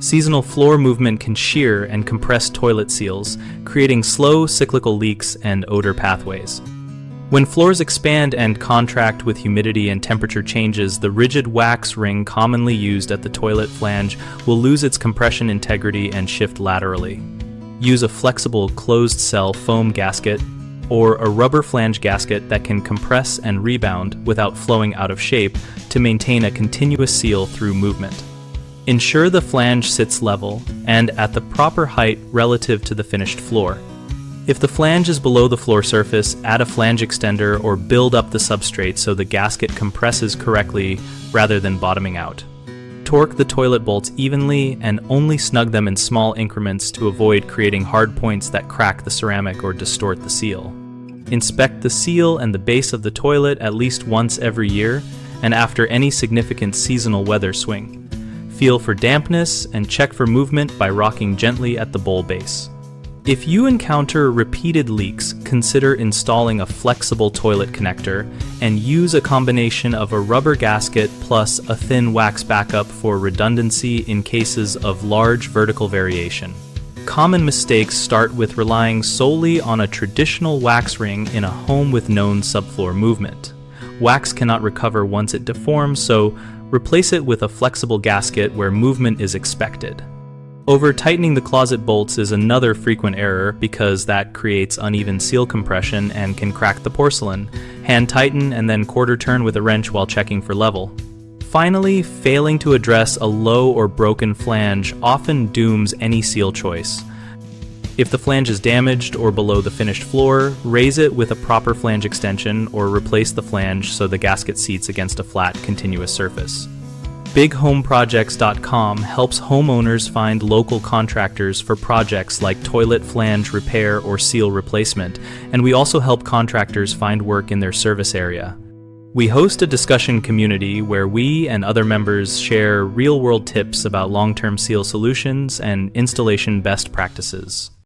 Seasonal floor movement can shear and compress toilet seals, creating slow cyclical leaks and odor pathways. When floors expand and contract with humidity and temperature changes, the rigid wax ring commonly used at the toilet flange will lose its compression integrity and shift laterally. Use a flexible closed-cell foam gasket or a rubber flange gasket that can compress and rebound without flowing out of shape to maintain a continuous seal through movement. Ensure the flange sits level and at the proper height relative to the finished floor. If the flange is below the floor surface, add a flange extender or build up the substrate so the gasket compresses correctly rather than bottoming out. Torque the toilet bolts evenly and only snug them in small increments to avoid creating hard points that crack the ceramic or distort the seal. Inspect the seal and the base of the toilet at least once every year and after any significant seasonal weather swing. Feel for dampness and check for movement by rocking gently at the bowl base. If you encounter repeated leaks, consider installing a flexible toilet connector and use a combination of a rubber gasket plus a thin wax backup for redundancy in cases of large vertical variation. Common mistakes start with relying solely on a traditional wax ring in a home with known subfloor movement. Wax cannot recover once it deforms, so replace it with a flexible gasket where movement is expected. Over-tightening the closet bolts is another frequent error because that creates uneven seal compression and can crack the porcelain. Hand tighten and then quarter turn with a wrench while checking for level. Finally, failing to address a low or broken flange often dooms any seal choice. If the flange is damaged or below the finished floor, raise it with a proper flange extension or replace the flange so the gasket seats against a flat, continuous surface. BigHomeProjects.com helps homeowners find local contractors for projects like toilet flange repair or seal replacement, and we also help contractors find work in their service area. We host a discussion community where we and other members share real-world tips about long-term seal solutions and installation best practices.